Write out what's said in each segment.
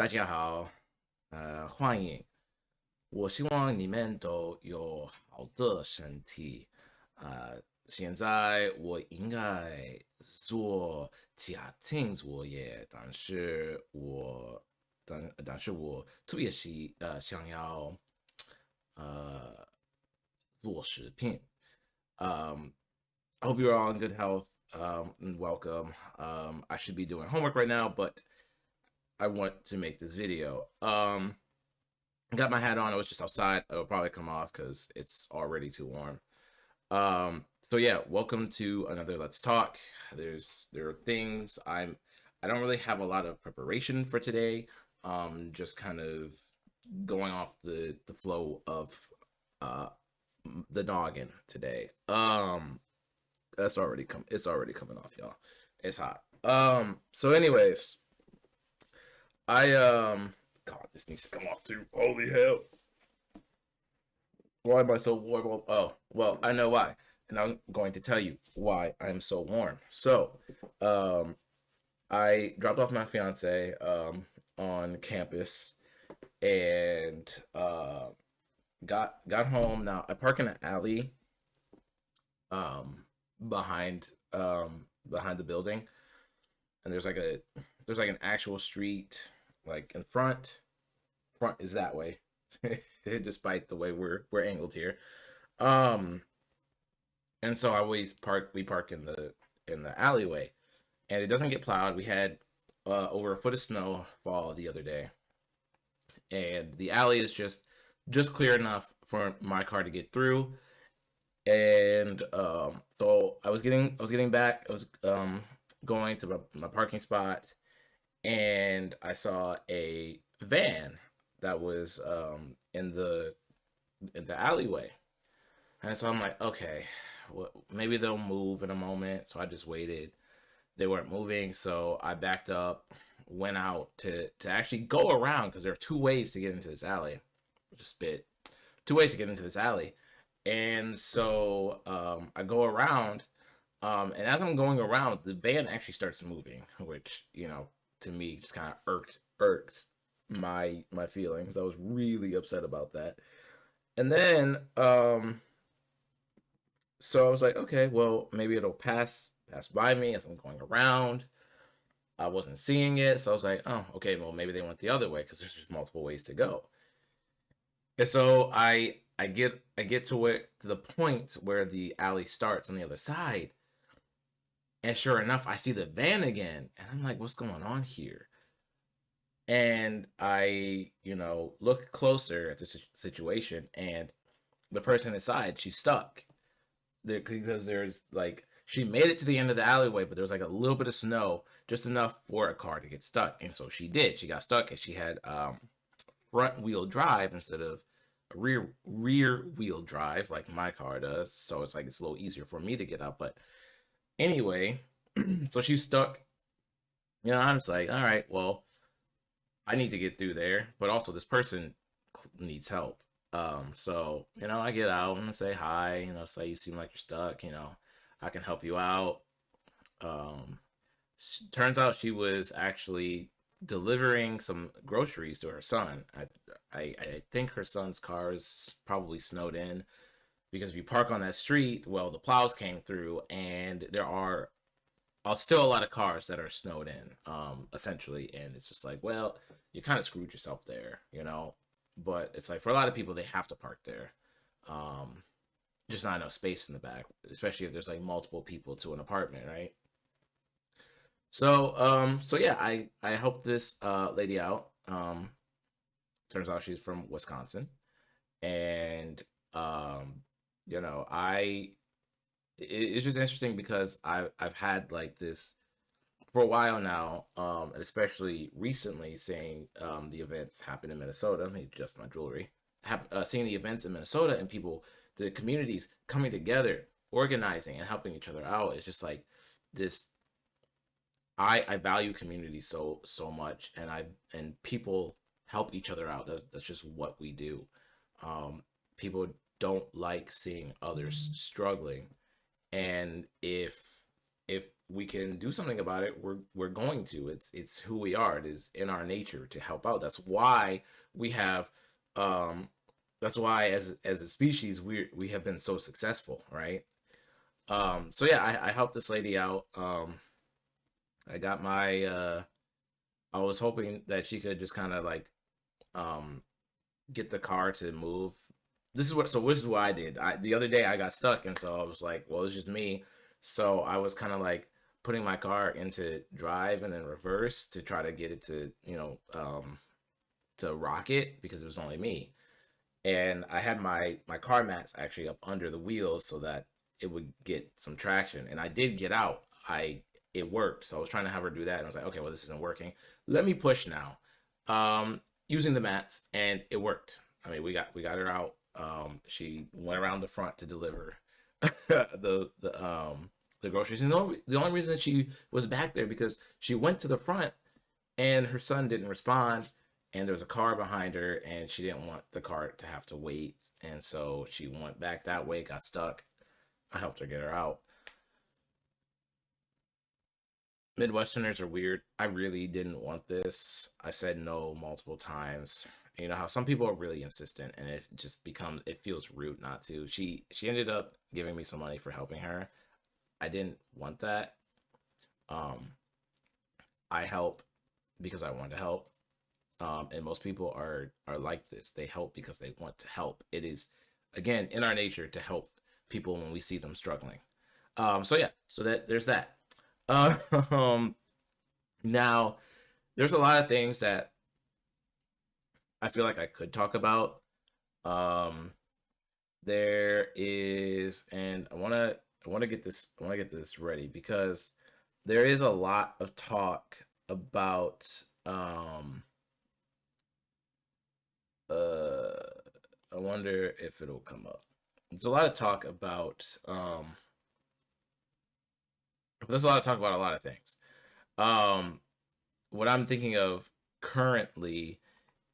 大家好，欢迎。我希望你们都有好的身体。现在我应该做家庭作业，但是我特别想要呃做视频。Um, I hope you're all in good health and welcome. I should be doing homework right now, but I want to make this video. Got my hat on. I was just outside. It'll probably come off because it's already too warm. So yeah, welcome to another Let's Talk. There are things I don't really have a lot of preparation for today. Just kind of going off the flow of uh the noggin today. It's already coming off, y'all. It's hot. So anyways, I God, this needs to come off too. Holy hell. Why am I so warm? Oh, well, I know why. And I'm going to tell you why I'm so warm. So, um, I dropped off my fiance on campus and got home. Now I park in an alley um behind behind the building, and there's like an actual street like in front. Front is that way, despite the way we're angled here. Um, and so I always park. We park in the alleyway, and it doesn't get plowed. We had over a foot of snow fall the other day, and the alley is just clear enough for my car to get through. And so I was getting back. I was going to my parking spot, and I saw a van that was in the alleyway. And so I'm like, okay, well, maybe they'll move in a moment. So I just waited. They weren't moving, so I backed up, went out to actually go around because there are two ways to get into this alley. Just spit. Two ways to get into this alley. And so I go around, and as I'm going around, the van actually starts moving, which to me just kind of irked my feelings. I was really upset about that. And then so I was like, okay, well, maybe it'll pass by me as I'm going around. I wasn't seeing it, so I was like, oh, okay, well, maybe they went the other way because there's just multiple ways to go. And so I get to the point where the alley starts on the other side, and sure enough, I see the van again, and I'm like, what's going on here? And I, look closer at the situation, and the person inside, she's stuck there because there's like she made it to the end of the alleyway, but there was like a little bit of snow, just enough for a car to get stuck, and so she did. She got stuck, and she had front wheel drive instead of a rear wheel drive like my car does. So it's like it's a little easier for me to get up. But anyway, so she's stuck. I'm just like, all right, well, I need to get through there, but also this person needs help. So I get out and say hi. Say you seem like you're stuck. I can help you out. Um, Turns out she was actually delivering some groceries to her son. I think her son's car is probably snowed in because if you park on that street, well, the plows came through, and there are still a lot of cars that are snowed in, essentially, and it's just like, well, you kind of screwed yourself there. But it's like for a lot of people, they have to park there. Um, just not enough space in the back, especially if there's like multiple people to an apartment, right? So yeah, I helped this lady out. Turns out she's from Wisconsin, and um, I it's just interesting because I've had like this for a while now, and especially recently, seeing the events happen in Minnesota. Let me adjust my jewelry. Seeing the events in Minnesota and people, the communities coming together, organizing and helping each other out. It's just like this. I value community so much, and people help each other out. That's just what we do. People don't like seeing others struggling, and if we can do something about it, we're going to. It's who we are. It is in our nature to help out. That's why we have um that's why as a species we have been so successful, right? So yeah, I helped this lady out. I got my I was hoping that she could just kind of like um get the car to move. This is what I did. The other day I got stuck, and so I was like, well, it's just me. So I was kind of like putting my car into drive and then reverse to try to get it to, to rock it because it was only me. And I had my car mats actually up under the wheels so that it would get some traction. And I did get out. I It worked. So I was trying to have her do that, and I was like, okay, well, this isn't working. Let me push now. Using the mats, and it worked. I mean, we got her out. She went around the front to deliver the groceries. And the only reason she was back there because she went to the front and her son didn't respond, and there was a car behind her, and she didn't want the car to have to wait, and so she went back that way, got stuck. I helped her get her out. Midwesterners are weird. I really didn't want this. I said no multiple times. You know how some people are really insistent, and it feels rude not to. She ended up giving me some money for helping her. I didn't want that. Um, I help because I want to help. And most people are like this. They help because they want to help. It is again in our nature to help people when we see them struggling. So yeah, so that there's that. Um, Now there's a lot of things that I feel like I could talk about. Um, there is, and I want to get this ready because there is a lot of talk about uh I wonder if it'll come up. There's a lot of talk about there's a lot of talk about a lot of things. Um what I'm thinking of currently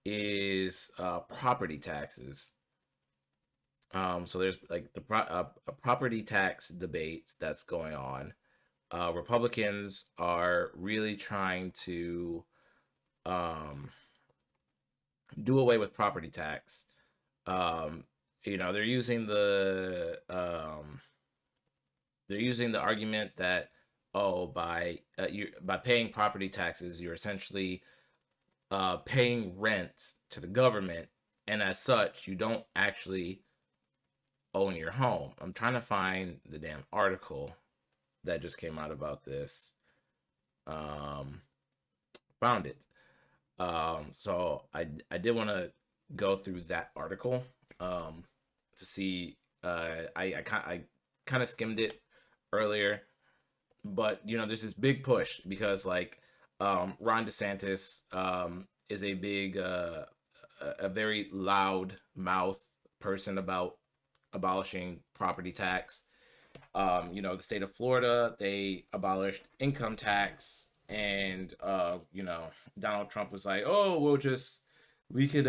is property taxes. So there's like a property tax debate that's going on. Republicans are really trying to um, do away with property tax. Um, they're using they're using the argument that oh by paying property taxes you're essentially paying rent to the government, and as such you don't actually own your home. I'm trying to find the damn article that just came out about this. Um, Found it. So I did want to go through that article to see. I kind of skimmed it earlier, but there's this big push because like Ron DeSantis is a big a very loud mouth person about abolishing property tax. The state of Florida, they abolished income tax, and Donald Trump was like, "Oh, we could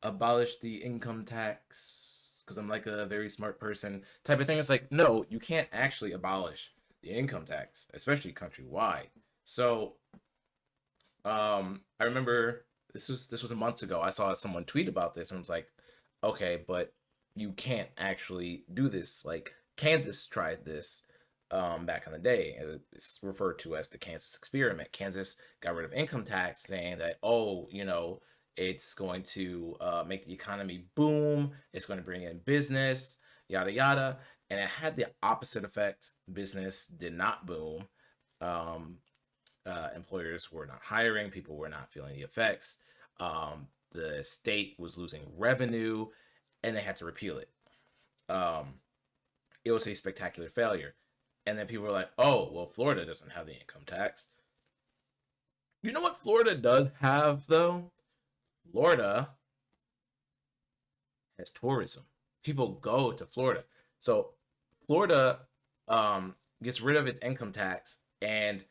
abolish the income tax because I'm like a very smart person," type of thing. It's like, no, you can't actually abolish the income tax, especially countrywide. So, I remember this was a month ago. I saw someone tweet about this and was like, okay, but you can't actually do this. Like Kansas tried this back in the day. It's referred to as the Kansas experiment. Kansas got rid of income tax, saying that it's going to make the economy boom. It's going to bring in business, yada yada, and it had the opposite effect. Business did not boom. Um, Employers were not hiring. People were not feeling the effects. The state was losing revenue, and they had to repeal it. Um, it was a spectacular failure. And then people were like, "Oh, well, Florida doesn't have the income tax." You know what Florida does have though? Florida has tourism. People go to Florida. So Florida gets rid of its income tax and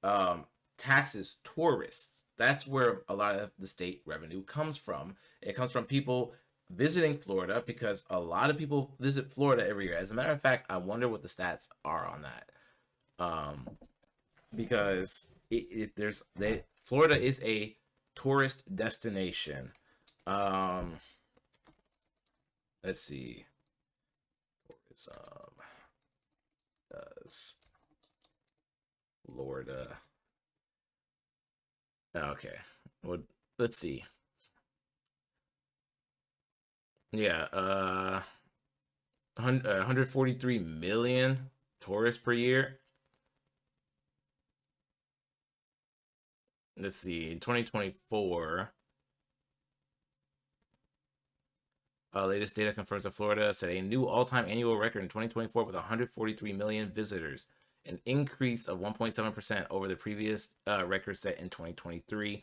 um, taxes tourists. That's where a lot of the state revenue comes from. It comes from people visiting Florida because a lot of people visit Florida every year. As a matter of fact, I wonder what the stats are on that. um, because Florida is a tourist destination. Um, let's see. It's does Florida? Okay. Well, let's see. Yeah, 143 million tourists per year. Let's see. In 2024, latest data confirms that Florida set a new all-time annual record in 2024 with 143 million visitors, an increase of 1.7% over the previous record set in 2023.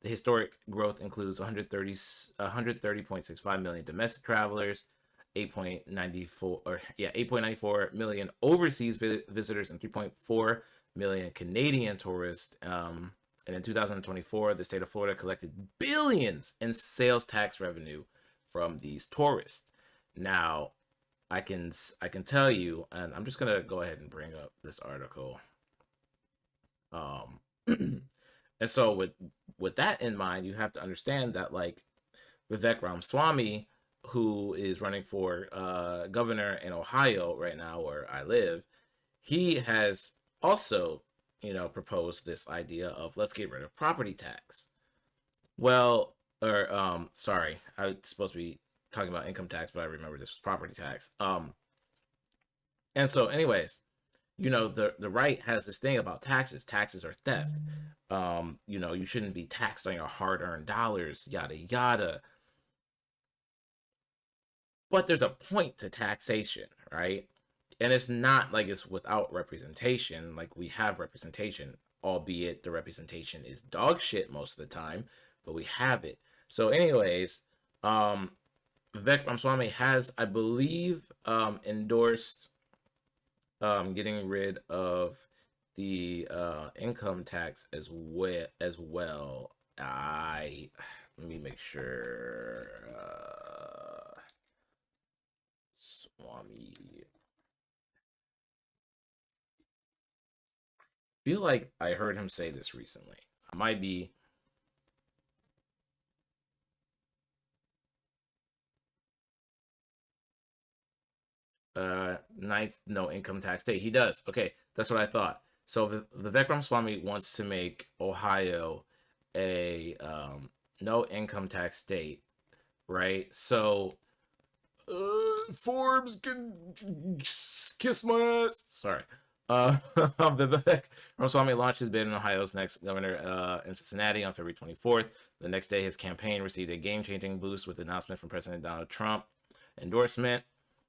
The historic growth includes 130.65 million domestic travelers, 8.94 million overseas visitors, and 3.4 million Canadian tourists. And in 2024, the state of Florida collected billions in sales tax revenue from these tourists. Now, I can tell you, and I'm just gonna go ahead and bring up this article. And so with that in mind, you have to understand that like Vivek Ramaswamy, who is running for governor in Ohio right now, where I live, he has also, proposed this idea of let's get rid of property tax. Well, or sorry, I was supposed to be talking about income tax, but I remember this was property tax. And so, anyways, the right has this thing about taxes. Taxes are theft. You shouldn't be taxed on your hard-earned dollars, yada yada. But there's a point to taxation, right? And it's not like it's without representation. Like we have representation, albeit the representation is dog shit most of the time, but we have it. So, anyways, Vivek Ramaswamy has, I believe, endorsed getting rid of the income tax as well. I Let me make sure. Swami. Feel like I heard him say this recently. I might be. Ninth no income tax state. He does. Okay, that's what I thought. So Vivek Ramaswamy wants to make Ohio a no income tax state, right? So Forbes can kiss my ass. Sorry. Vivek Ramaswamy launched his bid in Ohio's next governor in Cincinnati on February 24th. The next day, his campaign received a game-changing boost with the announcement from President Donald Trump endorsement.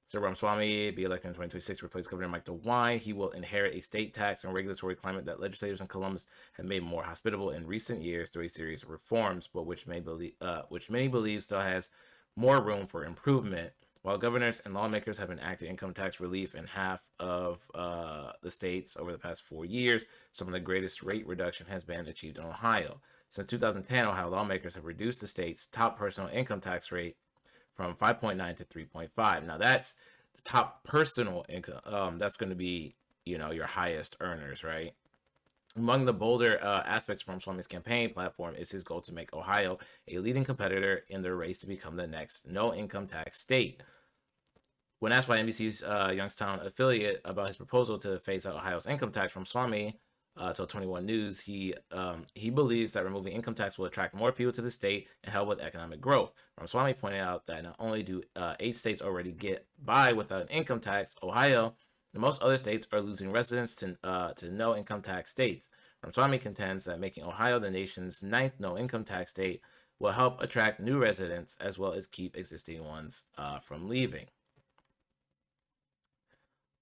Sir Ramaswamy be elected in 2026 to replace Governor Mike DeWine. He will inherit a state tax and regulatory climate that legislators in Columbus have made more hospitable in recent years through a series of reforms, but which many believe still has more room for improvement. While governors and lawmakers have enacted income tax relief in half of the states over the past 4 years, some of the greatest rate reduction has been achieved in Ohio. Since 2010, Ohio lawmakers have reduced the state's top personal income tax rate from 5.9 to 3.5. Now that's the top personal income. That's going to be, your highest earners, right? Among the bolder aspects from Swami's campaign platform is his goal to make Ohio a leading competitor in the race to become the next no-income tax state. When asked by NBC's Youngstown affiliate about his proposal to phase out Ohio's income tax from Swami, told 21 News, he believes that removing income tax will attract more people to the state and help with economic growth. Ramaswamy pointed out that not only do 8 states already get by without an income tax, Ohio and most other states are losing residents to no income tax states. Ramaswamy contends that making Ohio the nation's 9th no income tax state will help attract new residents as well as keep existing ones from leaving.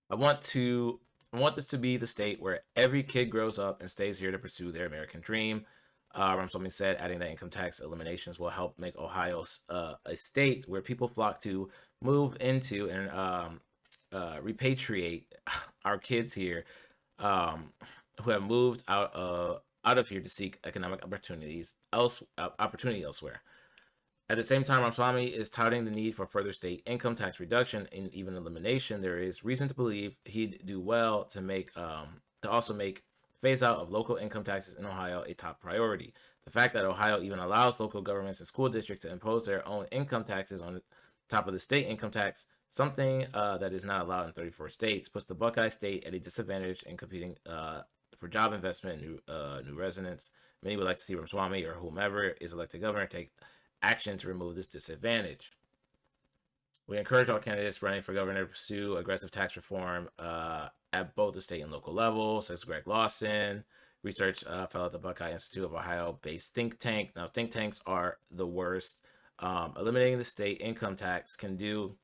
I want this to be the state where every kid grows up and stays here to pursue their American dream. Ramaswamy said, adding that income tax eliminations will help make Ohio a state where people flock to move into and repatriate our kids here who have moved out of here to seek economic opportunity elsewhere. At the same time, Ramaswamy is touting the need for further state income tax reduction and even elimination. There is reason to believe he'd do well to make to also make phase out of local income taxes in Ohio a top priority. The fact that Ohio even allows local governments and school districts to impose their own income taxes on top of the state income tax, something that is not allowed in 34 states, puts the Buckeye State at a disadvantage in competing for job investment and new residents. Many would like to see Ramaswamy or whomever is elected governor take action to remove this disadvantage. We encourage all candidates running for governor to pursue aggressive tax reform at both the state and local level, says Greg Lawson, research fellow at the Buckeye Institute of Ohio-based think tank. Now, think tanks are the worst. Eliminating the state income tax can do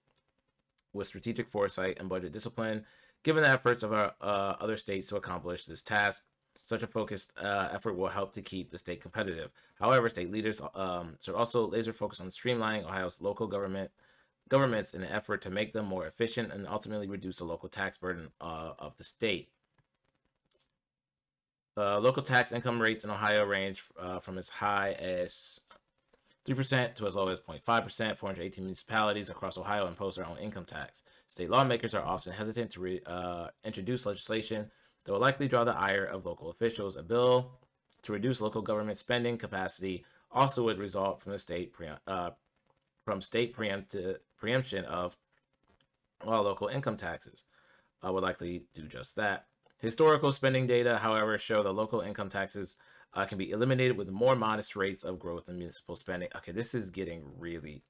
with strategic foresight and budget discipline, given the efforts of our other states to accomplish this task. Such a focused effort will help to keep the state competitive. However, state leaders should also laser focus on streamlining Ohio's local governments in an effort to make them more efficient and ultimately reduce the local tax burden of the state. Local tax income rates in Ohio range from as high as 3% to as low as 0.5%. 418 municipalities across Ohio impose their own income tax. State lawmakers are often hesitant to introduce legislation that will likely draw the ire of local officials. A bill to reduce local government spending capacity also would result from the state preemption of local income taxes. Would likely do just that. Historical spending data, however, show that local income taxes can be eliminated with more modest rates of growth in municipal spending. Okay, this is getting really,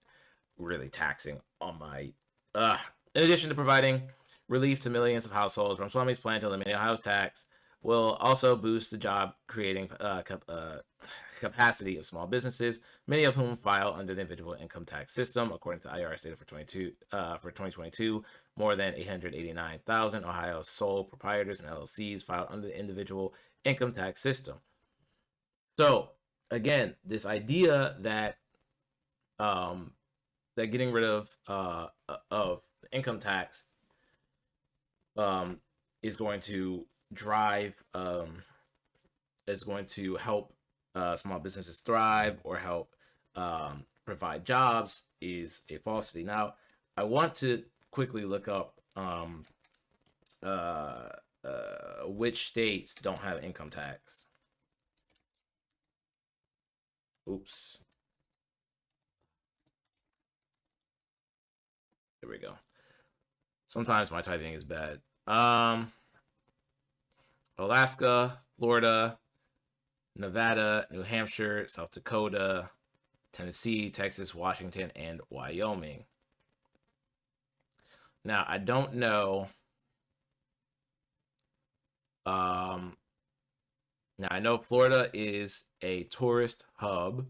really taxing on my... In addition to providing relief to millions of households, Ramaswamy's plan to eliminate Ohio's tax will also boost the job-creating capacity of small businesses, many of whom file under the individual income tax system. According to IRS data for 2022, more than 889,000 Ohio sole proprietors and LLCs filed under the individual income tax system. So again, this idea that getting rid of income tax is going to drive is going to help small businesses thrive or help provide jobs is a falsity. Now, I want to quickly look up which states don't have income tax. Oops. There we go. Sometimes my typing is bad. Alaska, Florida, Nevada, New Hampshire, South Dakota, Tennessee, Texas, Washington, and Wyoming. Now, I don't know. Now, I know Florida is a tourist hub.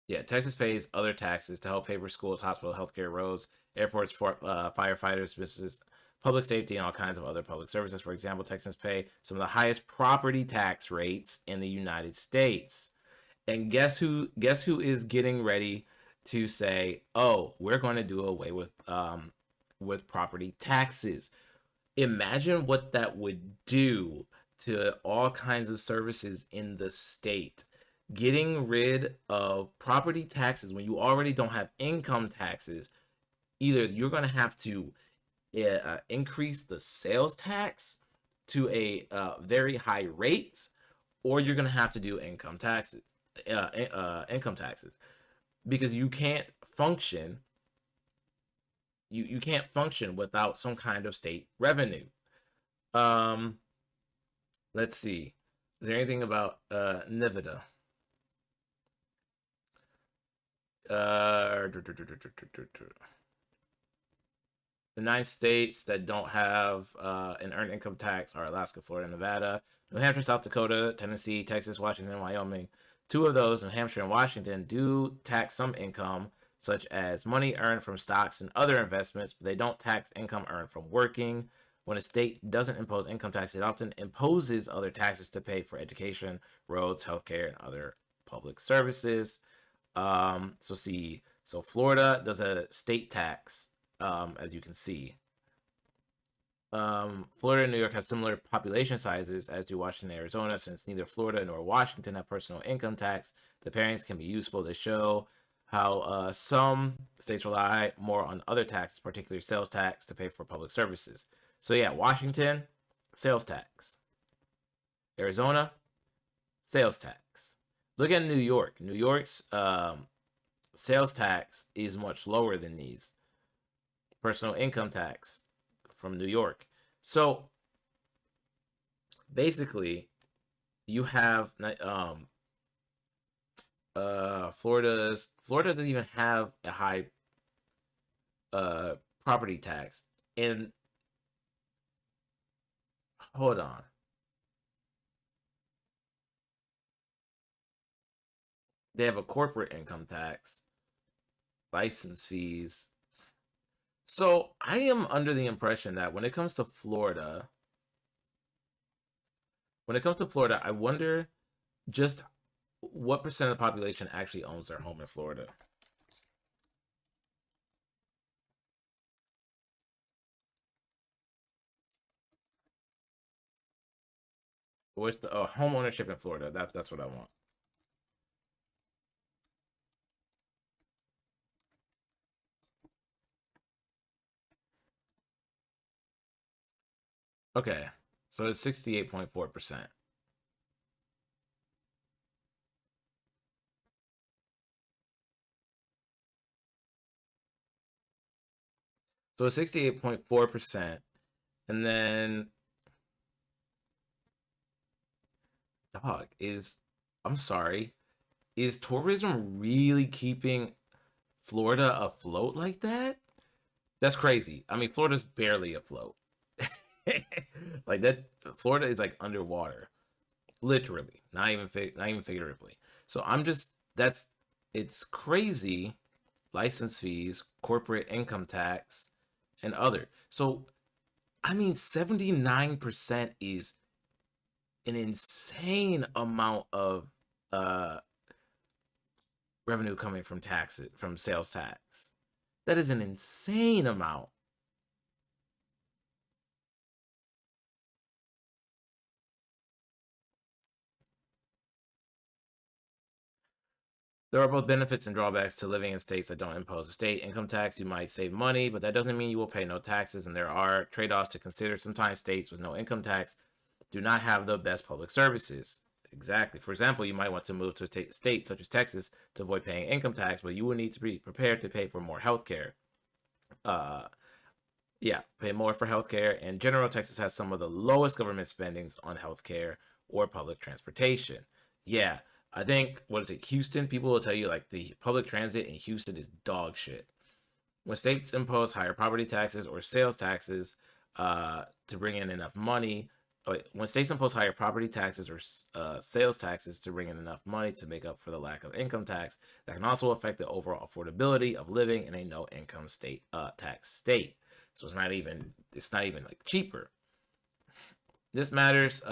Yeah, Texas pays other taxes to help pay for schools, hospitals, healthcare, roads, airports, firefighters, businesses, public safety, and all kinds of other public services. For example, Texans pay some of the highest property tax rates in the United States. And guess who is getting ready to say, "Oh, we're going to do away with property taxes." Imagine what that would do to all kinds of services in the state. Getting rid of property taxes when you already don't have income taxes, either you're going to have to increase the sales tax to a very high rate, or you're going to have to do income taxes, because you can't function. You can't function without some kind of state revenue. Let's see. Is there anything about Nevada? The 9 states that don't have an earned income tax are Alaska, Florida, Nevada, New Hampshire, South Dakota, Tennessee, Texas, Washington, and Wyoming. 2 of those, New Hampshire and Washington, do tax some income, such as money earned from stocks and other investments, but they don't tax income earned from working. When a state doesn't impose income tax, it often imposes other taxes to pay for education, roads, healthcare, and other public services. So Florida does a state tax, as you can see. Florida and New York have similar population sizes as do Washington and Arizona. Since neither Florida nor Washington have personal income tax, the pairings can be useful to show how some states rely more on other taxes, particularly sales tax, to pay for public services. So yeah, Washington, sales tax. Arizona, sales tax. Look at New York. New York's sales tax is much lower than these. Personal income tax from New York. So basically, you have Florida doesn't even have a high uh property tax. And hold on, they have a corporate income tax, license fees. So I am under the impression that when it comes to Florida, I wonder just what percent of the population actually owns their home in Florida. What's the home ownership in Florida? That's what I want. Okay, so it's 68.4%. So it's 68.4%, and then dog is I'm sorry, is tourism really keeping Florida afloat like that? That's crazy. I mean, Florida's barely afloat. Like that, Florida is like underwater, literally, not even figuratively. So I'm just that's it's crazy. License fees, corporate income tax, and other. So I mean, 79% is an insane amount of uh revenue coming from taxes from sales tax. That is an insane amount. There are both benefits and drawbacks to living in states that don't impose a state income tax. You might save money, but that doesn't mean you will pay no taxes, and there are trade offs to consider. Sometimes states with no income tax do not have the best public services. Exactly. For example, you might want to move to a state such as Texas to avoid paying income tax, but you will need to be prepared to pay for more health care. Uh, yeah, pay more for healthcare. In general, Texas has some of the lowest government spendings on healthcare or public transportation. Yeah, I think what is it, Houston? People will tell you like the public transit in Houston is dog shit. When states impose higher property taxes or sales taxes to bring in enough money, when states impose higher property taxes or sales taxes to bring in enough money to make up for the lack of income tax, that can also affect the overall affordability of living in a no income state tax state. So it's not even like cheaper. This matters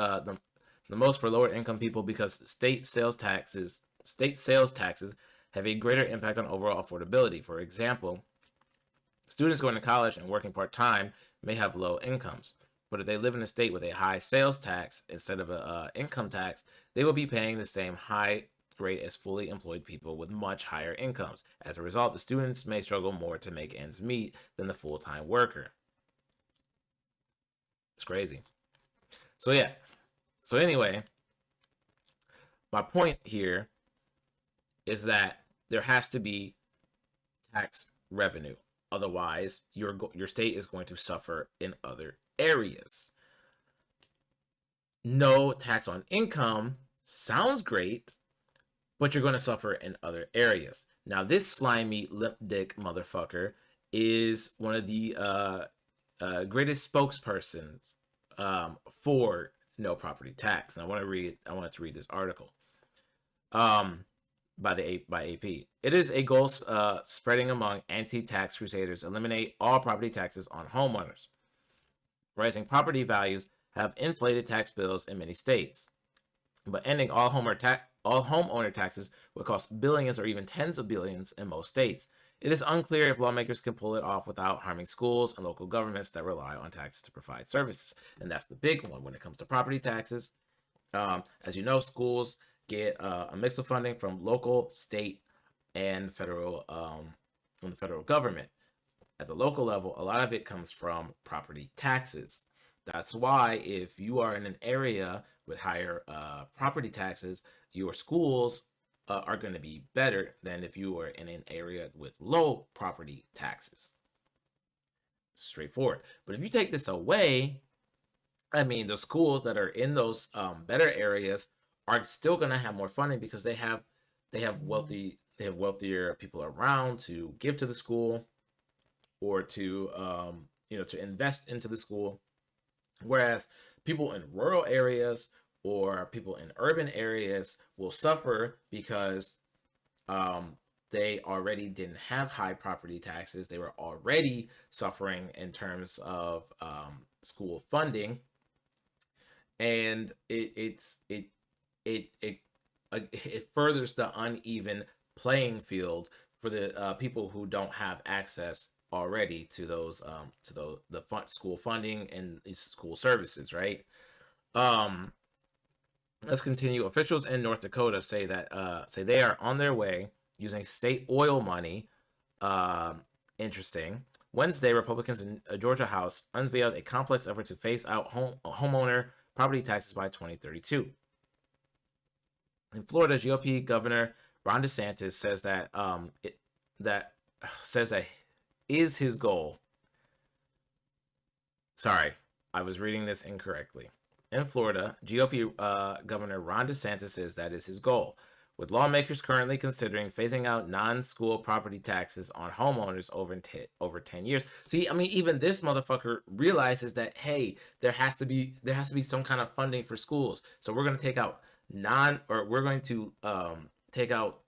the most for lower income people because state sales taxes have a greater impact on overall affordability. For example, students going to college and working part time may have low incomes, but if they live in a state with a high sales tax instead of a income tax, they will be paying the same high rate as fully employed people with much higher incomes. As a result, the students may struggle more to make ends meet than the full time worker. It's crazy. So, yeah. So, anyway, my point here is that there has to be tax revenue. Otherwise, your state is going to suffer in other areas. No tax on income sounds great, but you're going to suffer in other areas. Now, this slimy lip dick motherfucker is one of the greatest spokespersons for no property tax. And I wanted to read this article um, by AP. It is a goal spreading among anti-tax crusaders. Eliminate all property taxes on homeowners. Rising property values have inflated tax bills in many states, but ending all homeowner taxes would cost billions or even tens of billions in most states. It is unclear if lawmakers can pull it off without harming schools and local governments that rely on taxes to provide services. And that's the big one when it comes to property taxes. As you know, schools get a mix of funding from local, state, and federal from the federal government. At the local level, a lot of it comes from property taxes. That's why if you are in an area with higher property taxes, your schools are going to be better than if you were in an area with low property taxes. Straightforward. But if you take this away, I mean, the schools that are in those better areas are still going to have more funding because they have wealthier people around to give to the school or to to invest into the school. Whereas people in rural areas or people in urban areas will suffer because they already didn't have high property taxes. They were already suffering in terms of school funding, and it furthers the uneven playing field for the people who don't have access already to those school funding and these school services, right? Um, let's continue. Officials in North Dakota say that say they are on their way using state oil money. Interesting. Wednesday, Republicans in Georgia House unveiled a complex effort to phase out homeowner property taxes by 2032. In Florida, GOP Governor Ron DeSantis says that that says that is his goal. Sorry, I was reading this incorrectly. In Florida, GOP Governor Ron DeSantis says that is his goal, with lawmakers currently considering phasing out non-school property taxes on homeowners over 10 years. See, I mean, even this motherfucker realizes that, hey, there has to be some kind of funding for schools. So we're going to take out take out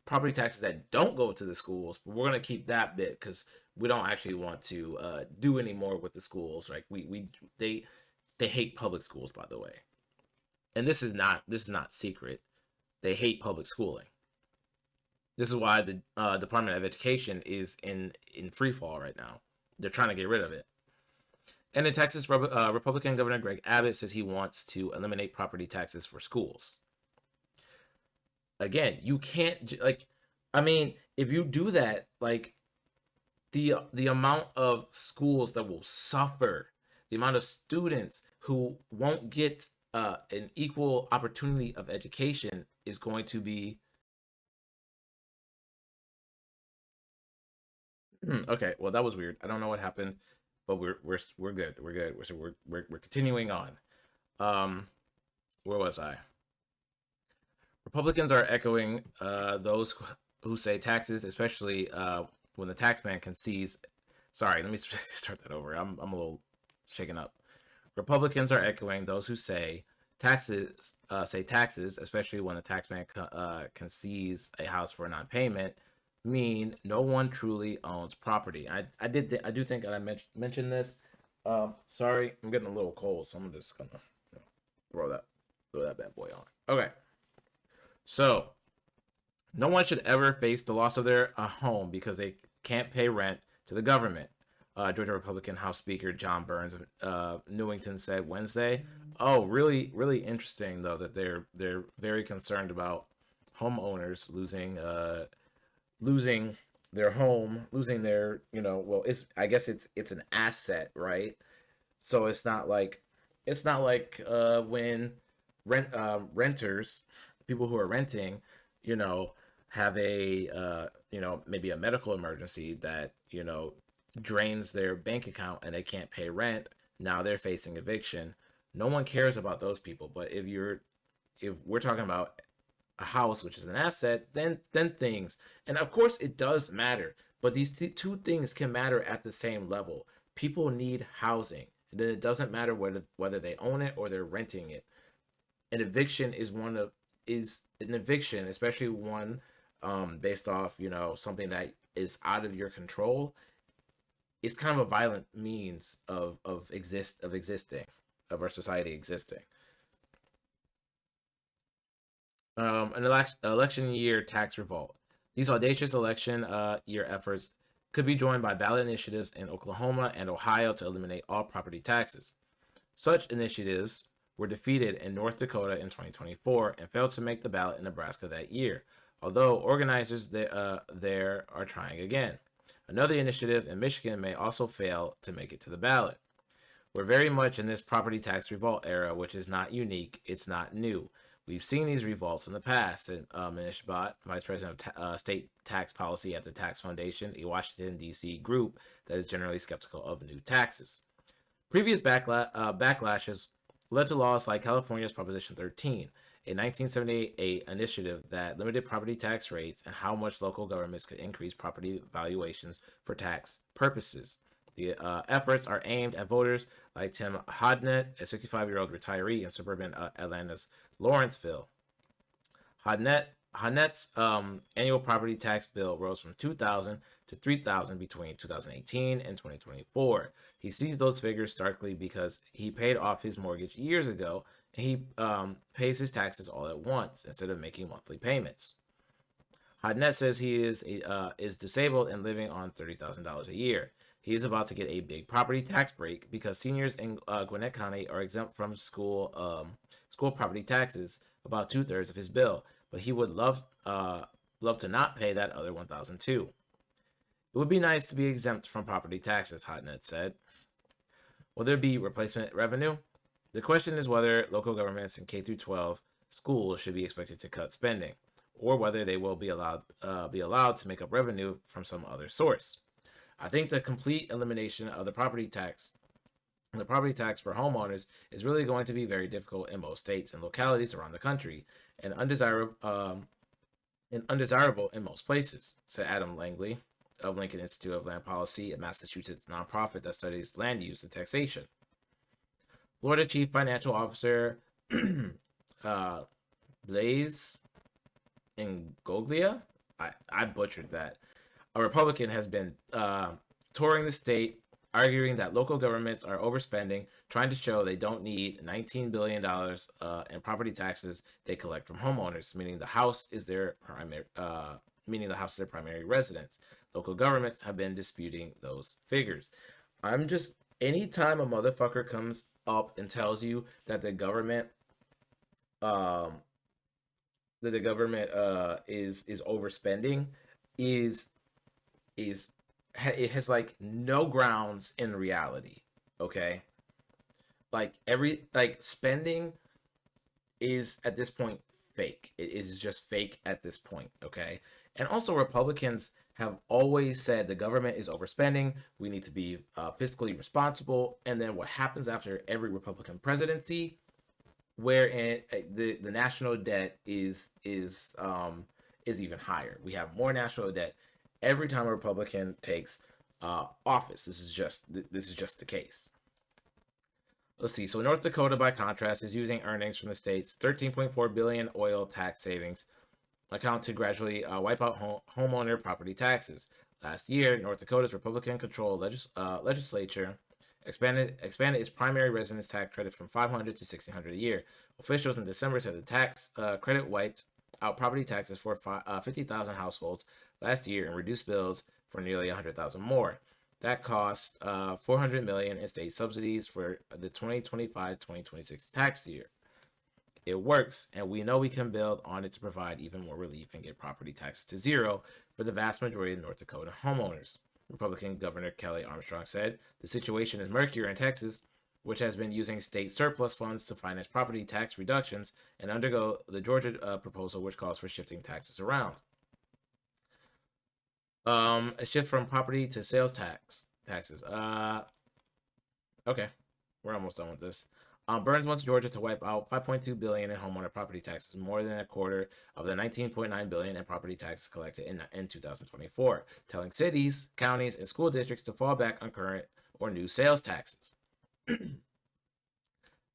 property taxes that don't go to the schools, but we're going to keep that bit because we don't actually want to do any more with the schools. Like they hate public schools, by the way, and this is not secret. They hate public schooling. This is why the Department of Education is in free fall right now. They're trying to get rid of it. And in Texas, Republican Governor Greg Abbott says he wants to eliminate property taxes for schools. Again, you can't I mean, if you do that, like the amount of schools that will suffer, the amount of students who won't get an equal opportunity of education is going to be okay. Well, that was weird. I don't know what happened, but we're good. We're good. We're continuing on. Um, where was I? Republicans are echoing those who say taxes, especially when the tax man can seize. Sorry, let me start that over. I'm a little shaken up. Republicans are echoing those who say taxes, especially when the taxman can seize a house for a non-payment, mean no one truly owns property. I do think that I mentioned this. Sorry, I'm getting a little cold, so I'm just gonna throw that bad boy on. Okay, so no one should ever face the loss of their home because they can't pay rent to the government. Georgia Republican House Speaker John Burns of Newington said Wednesday. Oh, really, really interesting though that they're very concerned about homeowners losing their home, losing their well, I guess it's an asset, right? So it's not like when renters, people who are renting, you know, have a maybe a medical emergency that drains their bank account and they can't pay rent. Now they're facing eviction. No one cares about those people. But if we're talking about a house, which is an asset, then things, and of course it does matter. But these two things can matter at the same level. People need housing, and then it doesn't matter whether they own it or they're renting it. An eviction is an eviction, especially one based off something that is out of your control. It's kind of a violent means of our society existing. An election year tax revolt. These audacious election year efforts could be joined by ballot initiatives in Oklahoma and Ohio to eliminate all property taxes. Such initiatives were defeated in North Dakota in 2024 and failed to make the ballot in Nebraska that year. although organizers there are trying again. Another initiative in Michigan may also fail to make it to the ballot. We're very much in this property tax revolt era, which is not unique. It's not new. We've seen these revolts in the past. And Manish Bhatt, Vice President of State Tax Policy at the Tax Foundation, a Washington, D.C. group that is generally skeptical of new taxes. Previous backlashes led to laws like California's Proposition 13, a 1978 initiative that limited property tax rates and how much local governments could increase property valuations for tax purposes. The efforts are aimed at voters like Tim Hodnett, a 65-year-old retiree in suburban Atlanta's Lawrenceville. Hodnett's annual property tax bill rose from $2,000 to $3,000 between 2018 and 2024. He sees those figures starkly because he paid off his mortgage years ago, and he pays his taxes all at once instead of making monthly payments. Hodnett says he is disabled and living on $30,000 a year. He is about to get a big property tax break because seniors in Gwinnett County are exempt from school property taxes, about 2/3 of his bill. But he would love to not pay that other $1,000 too. It would be nice to be exempt from property taxes, Hodnett said. Will there be replacement revenue? The question is whether local governments and K-12 schools should be expected to cut spending, or whether they will be allowed to make up revenue from some other source. I think the complete elimination of the property tax for homeowners is really going to be very difficult in most states and localities around the country, and undesirable in most places, said Adam Langley of Lincoln Institute of Land Policy, a Massachusetts nonprofit that studies land use and taxation. Florida Chief Financial Officer Blaise Ingoglia, I butchered that, a Republican, has been touring the state, arguing that local governments are overspending, trying to show they don't need $19 billion in property taxes they collect from homeowners, meaning the house is their primary residence. Local governments have been disputing those figures. Anytime a motherfucker comes up and tells you that the government is overspending, it has like no grounds in reality. Okay, like spending is at this point fake. It is just fake at this point. Okay, and also Republicans have always said the government is overspending. We need to be fiscally responsible. And then what happens after every Republican presidency, wherein the national debt is even higher. We have more national debt every time a Republican takes office. This is just the case. Let's see. So North Dakota, by contrast, is using earnings from the state's $13.4 billion oil tax savings account to gradually wipe out homeowner property taxes. Last year, North Dakota's Republican-controlled legislature expanded its primary residence tax credit from $500 to $1,600 a year. Officials in December said the tax credit wiped out property taxes for 50,000 households last year and reduced bills for nearly 100,000 more. That cost $400 million in state subsidies for the 2025-2026 tax year. It works, and we know we can build on it to provide even more relief and get property taxes to zero for the vast majority of North Dakota homeowners. Republican Governor Kelly Armstrong said the situation is murkier in Texas, which has been using state surplus funds to finance property tax reductions and undergo the Georgia proposal, which calls for shifting taxes around. A shift from property to sales taxes. Okay, we're almost done with this. Burns wants Georgia to wipe out $5.2 billion in homeowner property taxes, more than a quarter of the $19.9 billion in property taxes collected in 2024, telling cities, counties, and school districts to fall back on current or new sales taxes.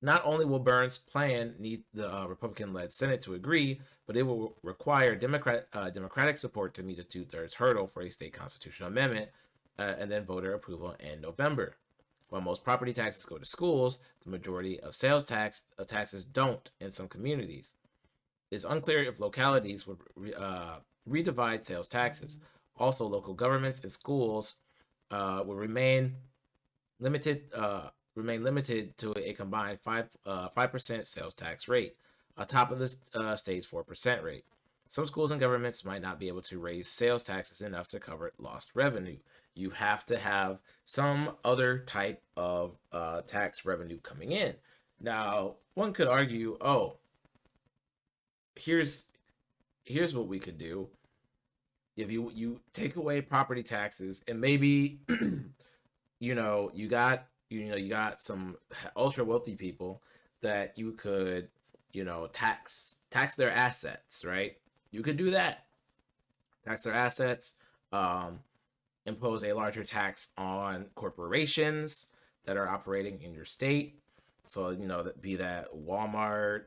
Not only will Burns' plan need the Republican-led Senate to agree, but it will require Democratic support to meet the 2/3 hurdle for a state constitutional amendment, and then voter approval in November. While most property taxes go to schools, the majority of sales taxes don't in some communities. It's unclear if localities would redivide sales taxes. Also, local governments and schools will remain limited to a combined 5% sales tax rate, on top of the state's 4% rate. Some schools and governments might not be able to raise sales taxes enough to cover lost revenue. You have to have some other type of tax revenue coming in. Now, one could argue, oh, here's here's what we could do. If you take away property taxes, and maybe you got some ultra wealthy people that you could tax their assets, right? You could do that. Tax their assets. Um, Impose a larger tax on corporations that are operating in your state. So, that be that Walmart,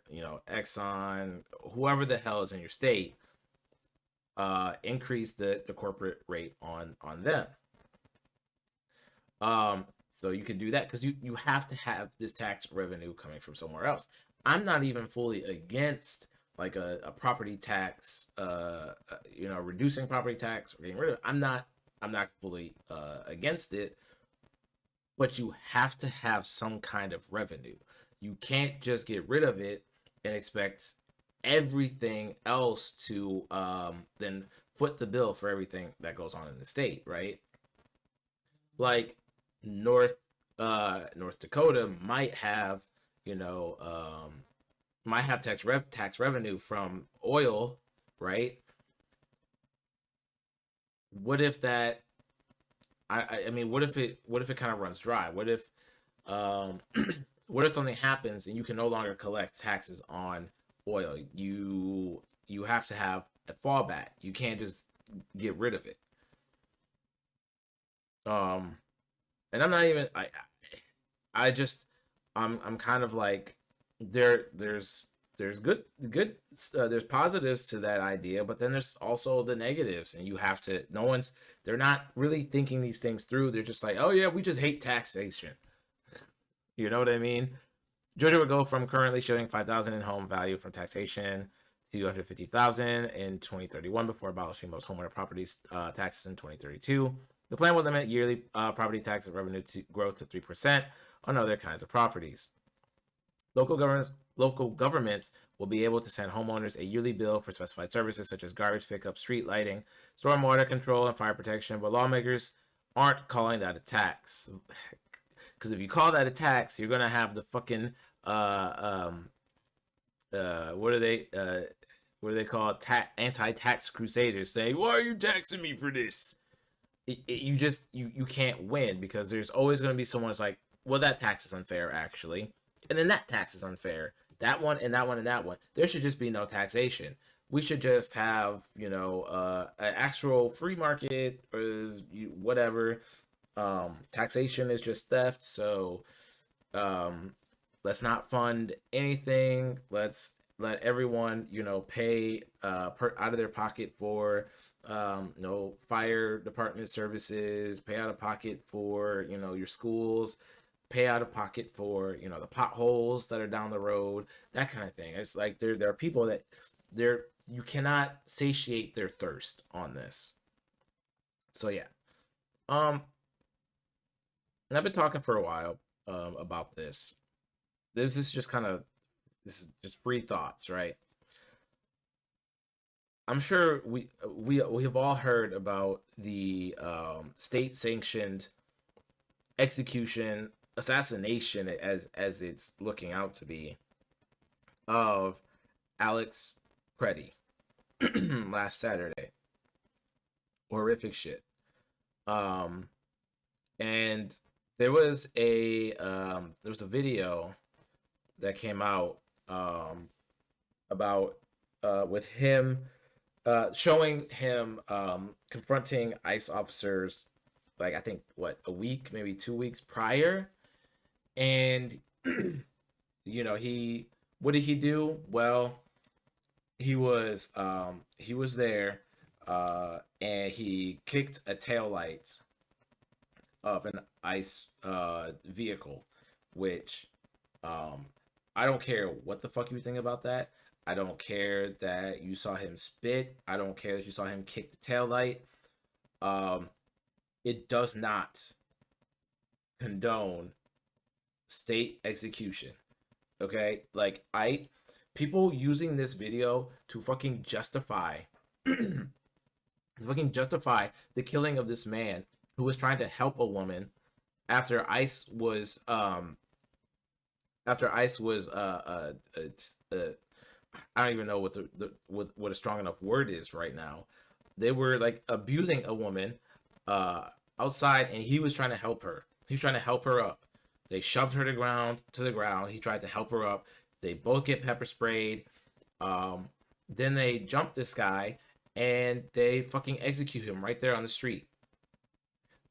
Exxon, whoever the hell is in your state, increase the corporate rate on them. So you can do that because you have to have this tax revenue coming from somewhere else. I'm not even fully against like a property tax, reducing property tax or getting rid of it. I'm not fully against it, but you have to have some kind of revenue. You can't just get rid of it and expect everything else to then foot the bill for everything that goes on in the state, right? Like North North Dakota might have, you know, might have tax revenue from oil, right? What if that I mean, what if it kind of runs dry? What if um what if something happens and you can no longer collect taxes on oil? You have to have a fallback. You can't just get rid of it. Um and I'm not even I just I'm kind of like there's there's positives to that idea, but then there's also the negatives, and you have to no one's they're not really thinking these things through. They're just like, oh yeah, we just hate taxation. You know what I mean? Georgia would go from currently showing 5,000 in home value from taxation to 250,000 in 2031 before abolishing most homeowner properties taxes in 2032. The plan would limit yearly property tax revenue to growth to 3% on other kinds of properties. Local governments will be able to send homeowners a yearly bill for specified services such as garbage pickup, street lighting, stormwater control, and fire protection, but lawmakers aren't calling that a tax. Because if you call that a tax, you're gonna have the fucking what are they what do they call anti-tax crusaders saying, "Why are you taxing me for this?" You can't win because there's always going to be someone who's like, well, that tax is unfair actually, and then that tax is unfair, that one and that one and that one. There should just be no taxation. We should just have an actual free market or whatever. Taxation is just theft, so um, let's not fund anything. Let's let everyone pay out of their pocket for no fire department services, pay out of pocket for your schools, pay out of pocket for the potholes that are down the road, that kind of thing. It's like there are people that you cannot satiate their thirst on this. So yeah, um and I've been talking for a while about this. This is just free thoughts, right? I'm sure we have all heard about the state sanctioned execution, assassination, as it's looking out to be, of Alex Preddy last Saturday. Horrific shit. Um, and there was a video that came out about with him showing him confronting ICE officers, like I think what, a week, maybe 2 weeks prior. And he what did he do? Well, he was there, and he kicked a tail light of an ICE vehicle, which um, I don't care what the fuck you think about that. I don't care that you saw him spit. I don't care that you saw him kick the tail light. Um, it does not condone state execution. Okay, like people using this video to fucking justify fucking justify the killing of this man who was trying to help a woman after ICE was after ICE was I don't even know what what a strong enough word is right now. They were like abusing a woman outside, and he was trying to help her. He was trying to help her up. They shoved her to the ground. He tried to help her up. They both get pepper sprayed. Then they jump this guy and they fucking execute him right there on the street.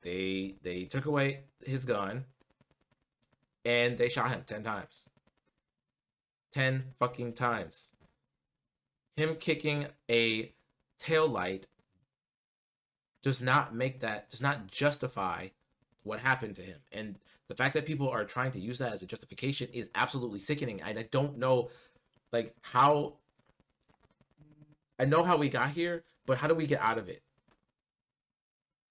They took away his gun and they shot him 10 times. 10 fucking times. Him kicking a tail light does not justify what happened to him. And the fact that people are trying to use that as a justification is absolutely sickening. And I don't know like how I know how we got here, but how do we get out of it?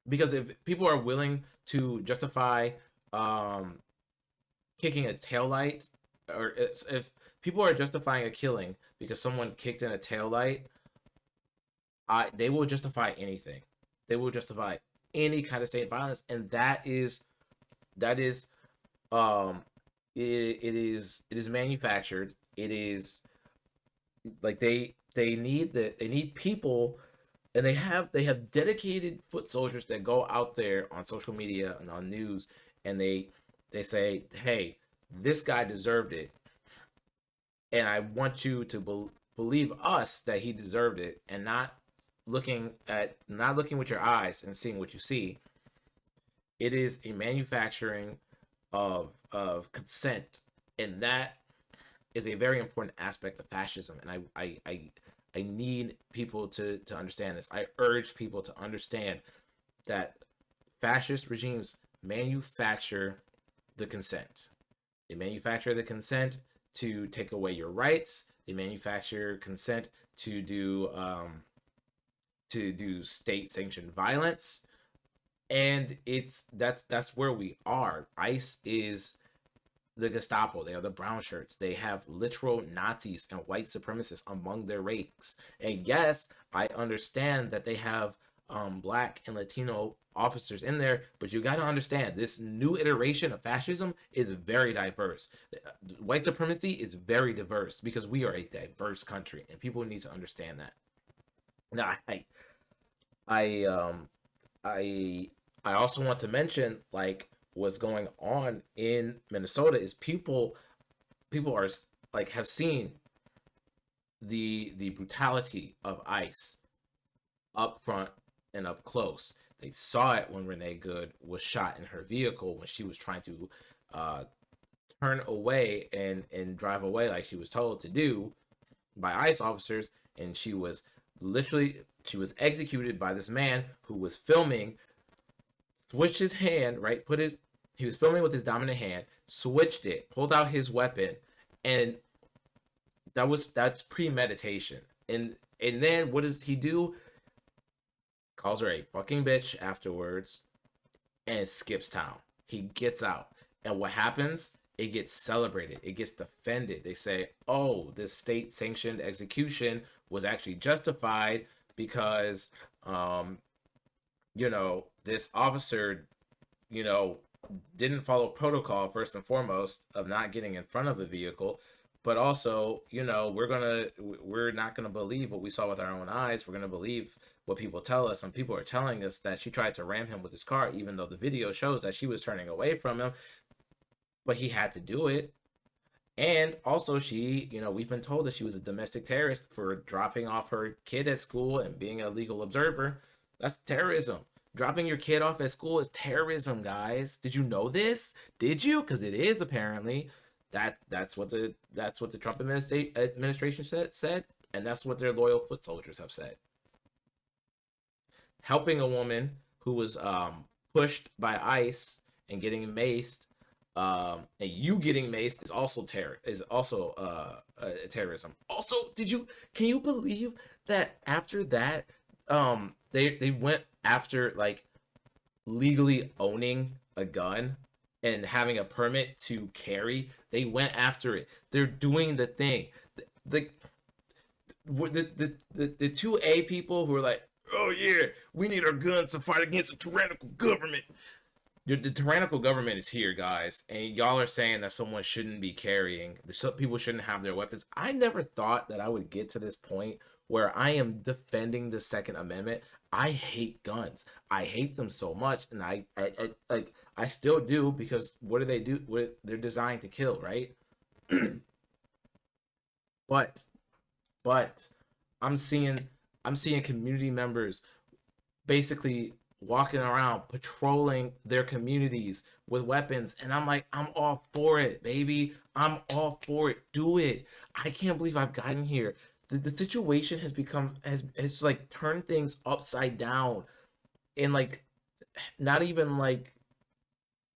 Because if people are willing to justify kicking a taillight, or if people are justifying a killing because someone kicked in a taillight, they will justify anything. They will justify any kind of state violence, and it is manufactured. It is like they need people, and they have dedicated foot soldiers that go out there on social media and on news, and they say, hey, this guy deserved it, and I want you to believe us that he deserved it, and not looking with your eyes and seeing what you see. It is a manufacturing of consent, and that is a very important aspect of fascism. And I need people to understand this. I urge people to understand that fascist regimes manufacture the consent. They manufacture the consent to take away your rights. They manufacture consent to do state-sanctioned violence, and that's where we are. ICE is the Gestapo. They are the brown shirts. They have literal Nazis and white supremacists among their ranks. And yes, I understand that they have Black and Latino officers in there, but you got to understand this new iteration of fascism is very diverse. White supremacy is very diverse because we are a diverse country, and people need to understand that. Now, I also want to mention, like, what's going on in Minnesota is people are like have seen the brutality of ICE up front and up close. They saw it when Renee Good was shot in her vehicle when she was trying to turn away and drive away like she was told to do by ICE officers, and she was executed by this man who was filming, switched his hand, right? He was filming with his dominant hand, switched it, pulled out his weapon, and that's premeditation. And then what does he do? Calls her a fucking bitch afterwards and skips town. He gets out. And what happens? It gets celebrated. It gets defended. They say, oh, this state-sanctioned execution was actually justified because, this officer, didn't follow protocol first and foremost of not getting in front of a vehicle, but also, we're not gonna believe what we saw with our own eyes. We're gonna believe what people tell us, and people are telling us that she tried to ram him with his car, even though the video shows that she was turning away from him, but he had to do it. And also she, we've been told that she was a domestic terrorist for dropping off her kid at school and being a legal observer. That's terrorism. Dropping your kid off at school is terrorism, guys. Did you know this? Did you? Because it is, apparently. That's what the Trump administration said, and that's what their loyal foot soldiers have said. Helping a woman who was pushed by ICE and getting maced, and you getting maced is also terrorism. Also, can you believe that after that, they went after like legally owning a gun and having a permit to carry? They went after it. They're doing the thing. the the 2A people who are like, oh yeah, we need our guns to fight against the tyrannical government. The tyrannical government is here, guys, and y'all are saying that someone shouldn't be carrying. People shouldn't have their weapons. I never thought that I would get to this point where I am defending the Second Amendment. I hate guns. I hate them so much, and I still do, because what do they do? They're designed to kill, right? But but I'm seeing community members basically walking around patrolling their communities with weapons, and I'm like, I'm all for it, baby. I'm all for it. Do it. I can't believe I've gotten here. The situation has become has like turned things upside down, and like not even like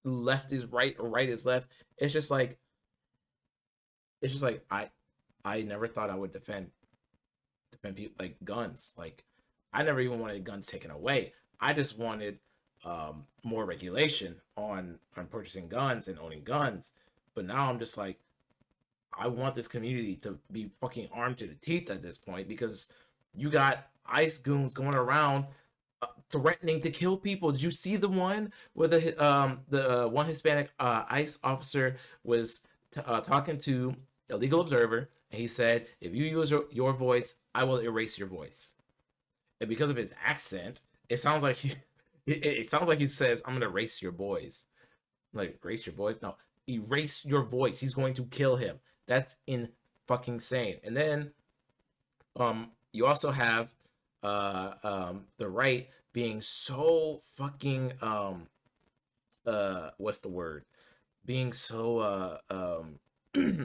left is right or right is left. It's just like I never thought I would defend people like guns. Like I never even wanted guns taken away. I just wanted more regulation on purchasing guns and owning guns. But now I'm just like, I want this community to be fucking armed to the teeth at this point, because you got ICE goons going around threatening to kill people. Did you see the one where the one Hispanic ICE officer was talking to a legal observer, and he said, "If you use your voice, I will erase your voice." And because of his accent, it sounds like it sounds like he says, "I'm gonna erase your boys." Like, erase your boys? No, erase your voice. He's going to kill him. That's in fucking insane. And then, you also have the right being so fucking what's the word? Being so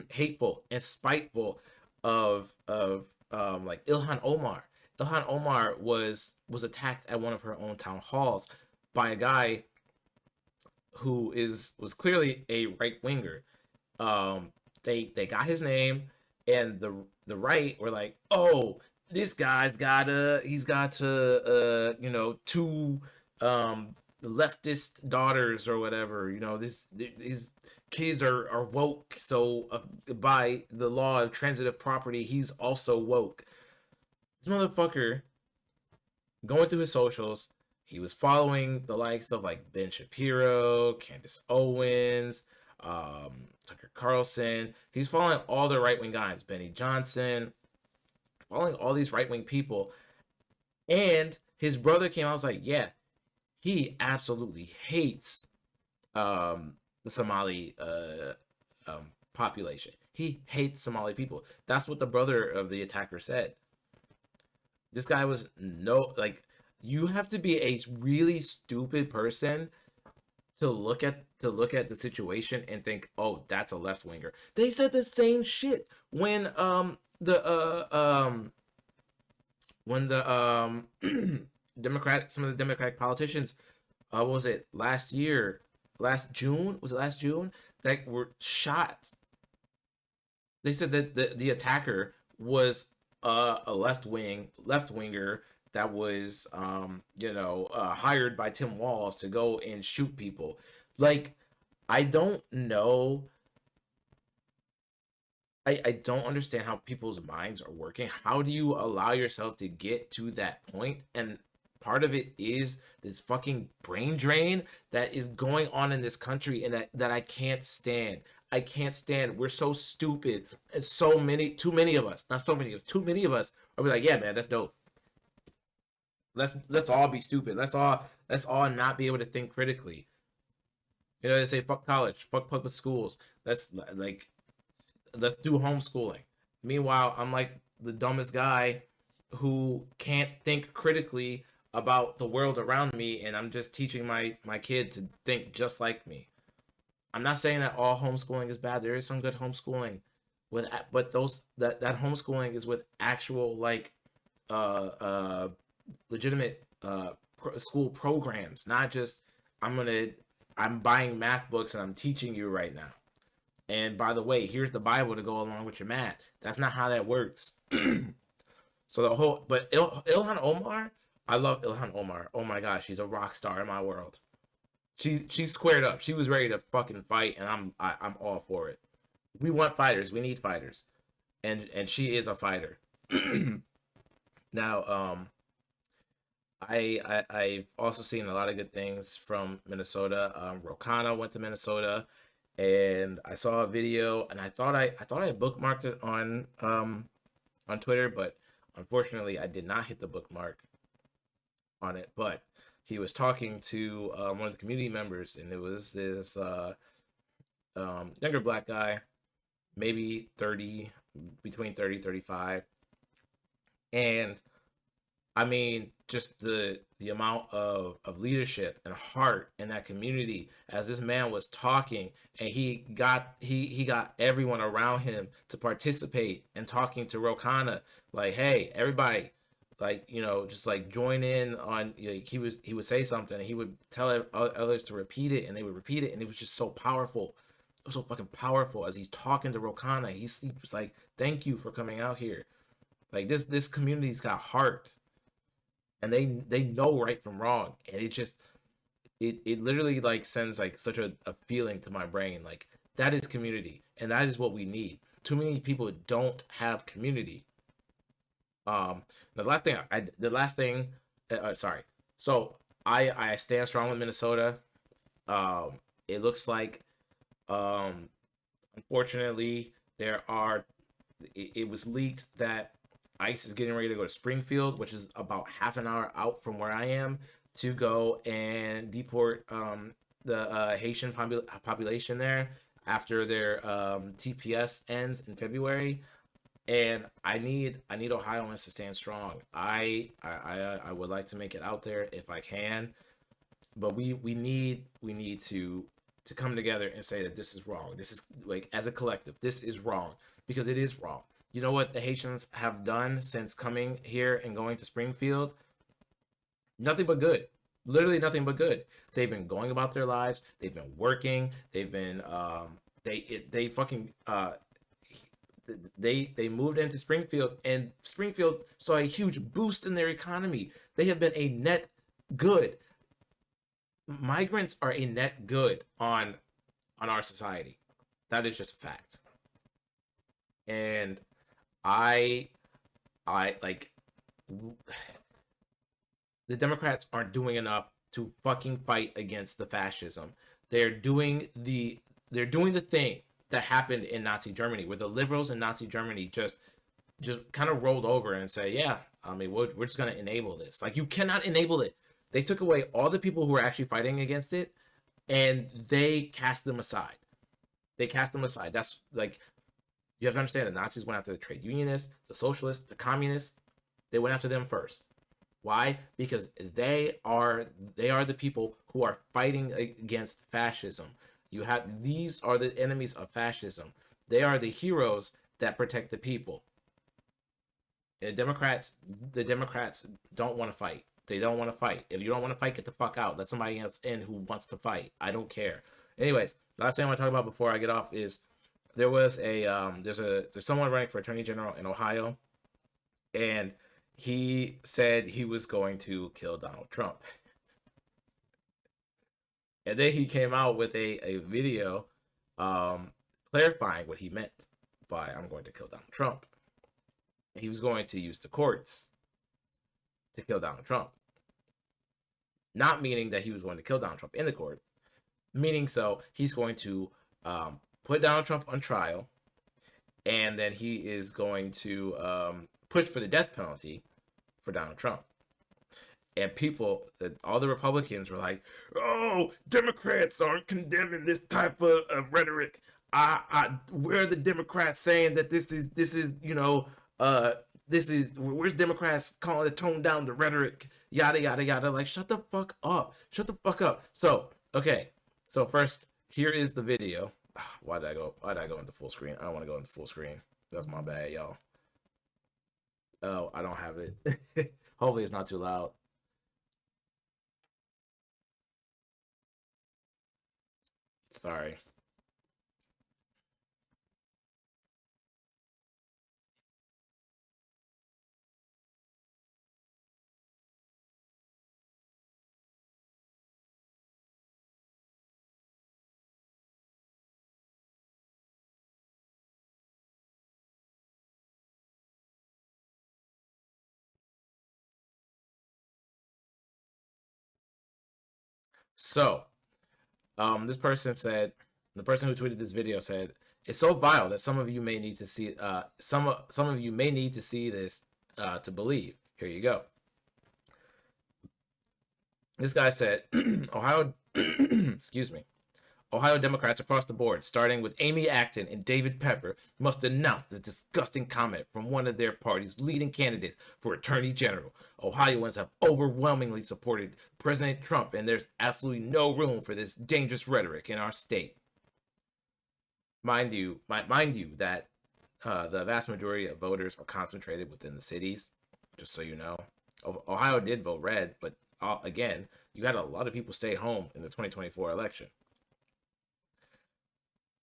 hateful and spiteful of like Ilhan Omar. Ilhan Omar was attacked at one of her own town halls by a guy who was clearly a right winger. They got his name, and the right were like, oh, this guy's got two leftist daughters or whatever. These kids are woke, so by the law of transitive property, he's also woke. This motherfucker, going through his socials, he was following the likes of like Ben Shapiro, Candace Owens, Tucker Carlson. He's following all the right wing guys, Benny Johnson, following all these right wing people. And his brother came out and was like, yeah, he absolutely hates the Somali population. He hates Somali people. That's what the brother of the attacker said. This guy was you have to be a really stupid person to look at the situation and think, oh, that's a left winger. They said the same shit when the some of the Democratic politicians, what was it, last June, that were shot. They said that the attacker was a left winger that was hired by Tim Walz to go and shoot people. Like, I don't know. I don't understand how people's minds are working. How do you allow yourself to get to that point? And part of it is this fucking brain drain that is going on in this country, and that I can't stand. I can't stand. We're so stupid. And too many of us are like, yeah, man, that's dope. Let's all be stupid. Let's all not be able to think critically. They say fuck college, fuck public schools. Let's do homeschooling. Meanwhile, I'm like the dumbest guy who can't think critically about the world around me, and I'm just teaching my kid to think just like me. I'm not saying that all homeschooling is bad. There is some good homeschooling but that homeschooling is with actual legitimate school programs, not just I'm buying math books and I'm teaching you right now. And by the way, here's the Bible to go along with your math. That's not how that works. So Ilhan Omar, I love Ilhan Omar. Oh my gosh, she's a rock star in my world. She's squared up. She was ready to fucking fight, and I'm all for it. We want fighters. We need fighters. and she is a fighter. Now, I've also seen a lot of good things from Minnesota. Rokana went to Minnesota, and I saw a video, and I bookmarked it on Twitter, but unfortunately I did not hit the bookmark on it. But he was talking to one of the community members, and it was this younger black guy, maybe 30, between 30 35, and I mean, just the amount of leadership and heart in that community as this man was talking, and he got everyone around him to participate and talking to Rokana, like, hey, everybody, like, just like join in on, he would say something, and he would tell others to repeat it, and they would repeat it, and it was just so powerful. It was so fucking powerful as he's talking to Rokana. He was like, thank you for coming out here. Like, this community's got heart, and they know right from wrong, and it just it literally like sends like such a feeling to my brain, like that is community, and that is what we need. Too many people don't have community. The last thing sorry, so I stand strong with Minnesota. It looks like, um unfortunately, it was leaked that ICE is getting ready to go to Springfield, which is about half an hour out from where I am, to go and deport the Haitian population there after their TPS ends in February. And I need Ohioans to stand strong. I would like to make it out there if I can, but we need to come together and say that this is wrong. This is, like, as a collective, this is wrong, because it is wrong. You know what the Haitians have done since coming here and going to Springfield? Nothing but good. Literally nothing but good. They've been going about their lives. They've been working. They've been they fucking they moved into Springfield, and Springfield saw a huge boost in their economy. They have been a net good. Migrants are a net good on our society. That is just a fact. And I I like the Democrats aren't doing enough to fucking fight against the fascism. They're doing the thing that happened in Nazi Germany, where the liberals in Nazi Germany just kind of rolled over and say, yeah, I mean, we're just gonna enable this. Like, you cannot enable it. They took away all the people who were actually fighting against it, and they cast them aside. They cast them aside. That's like, you have to understand, the Nazis went after the trade unionists, the socialists, the communists. They went after them first. Why? Because they are the people who are fighting against fascism. These are the enemies of fascism. They are the heroes that protect the people. And the Democrats don't want to fight. They don't want to fight. If you don't want to fight, get the fuck out. Let somebody else in who wants to fight. I don't care. Anyways, last thing I want to talk about before I get off is, there was there's someone running for attorney general in Ohio, and he said he was going to kill Donald Trump. And then he came out with a video clarifying what he meant by "I'm going to kill Donald Trump." He was going to use the courts to kill Donald Trump. Not meaning that he was going to kill Donald Trump in the court, meaning so he's going to put Donald Trump on trial, and then he is going to push for the death penalty for Donald Trump. And all the Republicans were like, "Oh, Democrats aren't condemning this type of rhetoric. Where are the Democrats saying that this is where's Democrats calling to tone down the rhetoric, yada yada yada." Like, shut the fuck up. Shut the fuck up. So, okay. So first, here is the video. Why did I go into full screen? I don't want to go into full screen. That's my bad, y'all. Oh, I don't have it. Hopefully it's not too loud. Sorry. So, this person said, the person who tweeted this video said, "It's so vile that some of you may need to see. Some of you may need to see this to believe." Here you go. This guy said, "Ohio, excuse me, Ohio Democrats across the board, starting with Amy Acton and David Pepper, must denounce the disgusting comment from one of their party's leading candidates for Attorney General. Ohioans have overwhelmingly supported President Trump, and there's absolutely no room for this dangerous rhetoric in our state." Mind you that the vast majority of voters are concentrated within the cities, just so you know. Ohio did vote red, but again, you had a lot of people stay home in the 2024 election.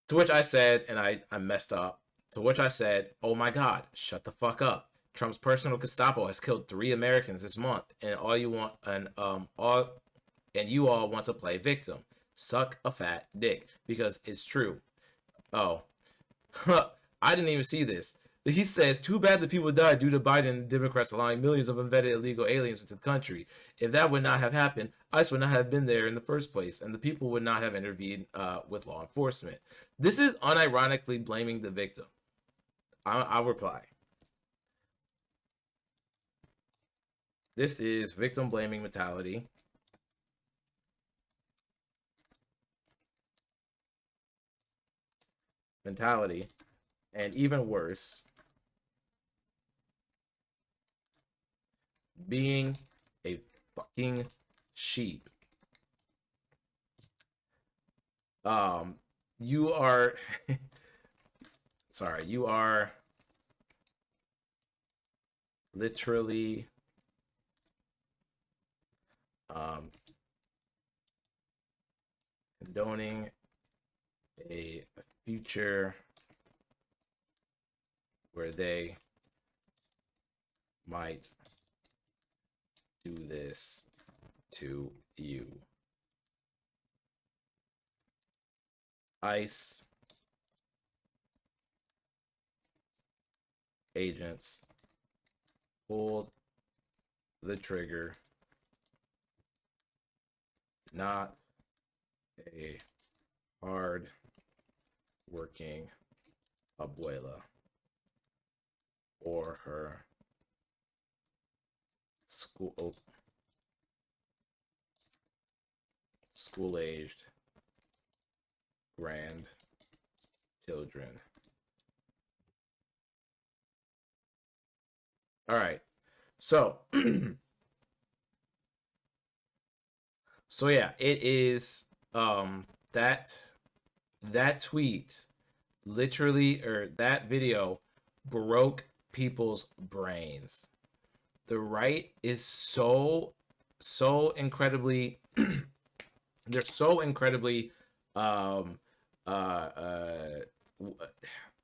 To which I said, and I messed up, to which I said, "Oh my God, shut the fuck up. Trump's personal Gestapo has killed 3 Americans this month, and you all want to play victim. Suck a fat dick, because it's true." Oh, I didn't even see this. He says, "Too bad the people died due to Biden and the Democrats allowing millions of unvetted illegal aliens into the country. If that would not have happened, ICE would not have been there in the first place, and the people would not have intervened with law enforcement." This is unironically blaming the victim. I'll reply. This is victim blaming mentality. And even worse, being a fucking sheep. You are sorry, you are literally condoning a future where they might do this to you. ICE agents pulled the trigger, not a hard working abuela or her school-aged grandchildren. All right. So, so yeah, it is that tweet literally, or that video, broke people's brains. The right is so incredibly they're so incredibly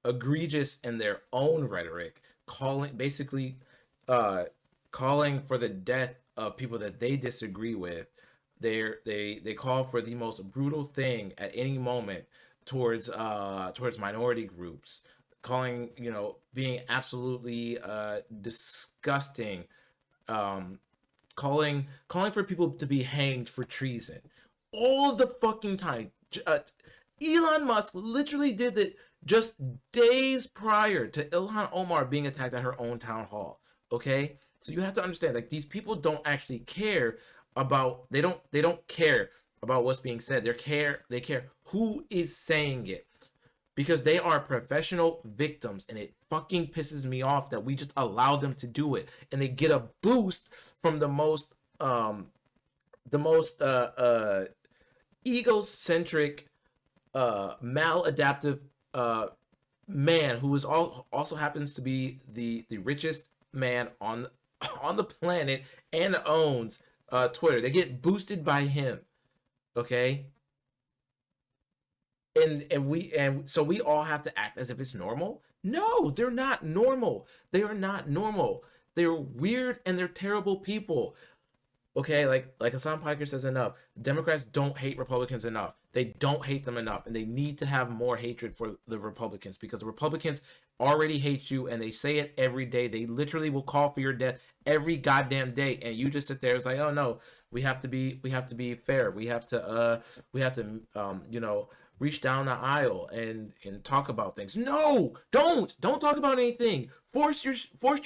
egregious in their own rhetoric, calling for the death of people that they disagree with. They call for the most brutal thing at any moment towards minority groups, calling, being absolutely disgusting, calling for people to be hanged for treason all the fucking time. Elon Musk literally did it just days prior to Ilhan Omar being attacked at her own town hall. Okay, so you have to understand, like, these people don't actually care about, they don't care about what's being said. They care who is saying it, because they are professional victims, and it fucking pisses me off that we just allow them to do it, and they get a boost from the most egocentric, maladaptive man who is also happens to be the richest man on the planet and owns Twitter. They get boosted by him, okay? And so we all have to act as if it's normal. No, they're not normal. They are not normal. They're weird and they're terrible people. Okay, like Hassan Piker says enough. Democrats don't hate Republicans enough. They don't hate them enough, and they need to have more hatred for the Republicans, because the Republicans already hate you, and they say it every day. They literally will call for your death every goddamn day, and you just sit there. It's like, oh no, we have to be fair. We have to reach down the aisle and talk about things. No, don't talk about anything. Force your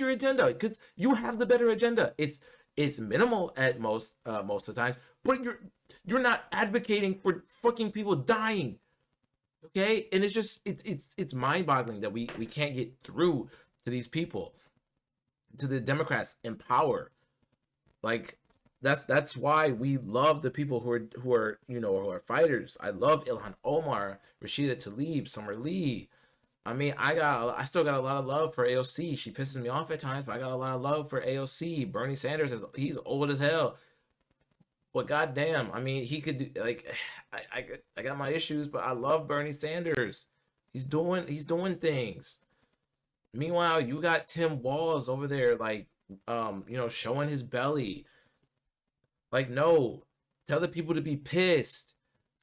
agenda, because you have the better agenda. It's minimal at most of the times, but you're not advocating for fucking people dying, okay? And it's just it's mind-boggling that we can't get through to these people, to the Democrats in power. Like, that's why we love the people who are fighters. I love Ilhan Omar, Rashida Tlaib, Summer Lee. I mean, I still got a lot of love for AOC. She pisses me off at times, but I got a lot of love for AOC. Bernie Sanders, he's old as hell. But goddamn, I mean, he could do, like, I got my issues, but I love Bernie Sanders. He's doing things. Meanwhile, you got Tim Walz over there, like, showing his belly. Like, no, tell the people to be pissed.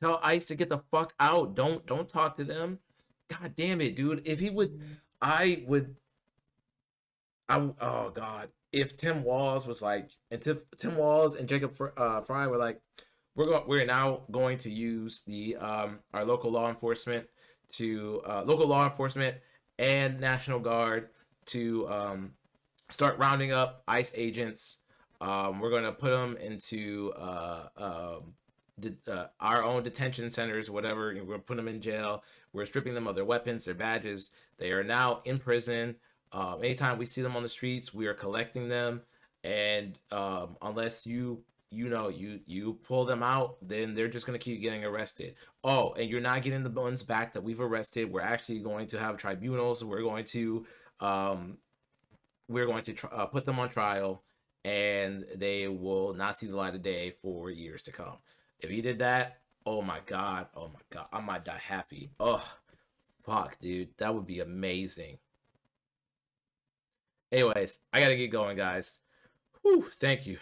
Tell ICE to get the fuck out. Don't talk to them. God damn it, dude. If he would, I would. Oh god. If Tim Walz was like, and Tim Walz and Jacob Fry were like, we're now going to use the our local law enforcement and National Guard to start rounding up ICE agents. We're going to put them into our own detention centers, whatever. We're going to put them in jail. We're stripping them of their weapons, their badges. They are now in prison. Anytime we see them on the streets, we are collecting them. And unless you pull them out, then they're just going to keep getting arrested. Oh, and you're not getting the ones back that we've arrested. We're actually going to have tribunals. We're going to put them on trial, and they will not see the light of day for years to come. If he did that, oh my god, I might die happy. Oh, fuck, dude, that would be amazing. Anyways, I gotta get going, guys. Whew, thank you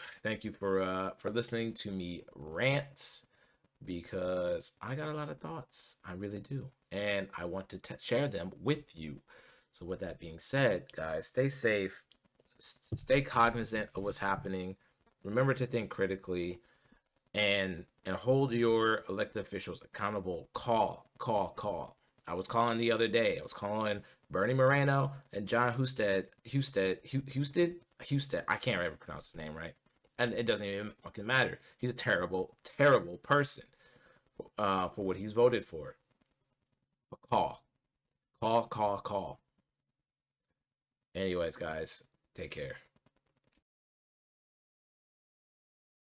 for listening to me rant, because I got a lot of thoughts. I really do, and I want to share them with you. So, with that being said, guys, stay safe, stay cognizant of what's happening. Remember to think critically, and hold your elected officials accountable. Call. I was calling the other day. I was calling Bernie Moreno and John Husted. I can't ever pronounce his name right, and it doesn't even fucking matter. He's a terrible, terrible person for what he's voted for. But call. Anyways, guys, take care.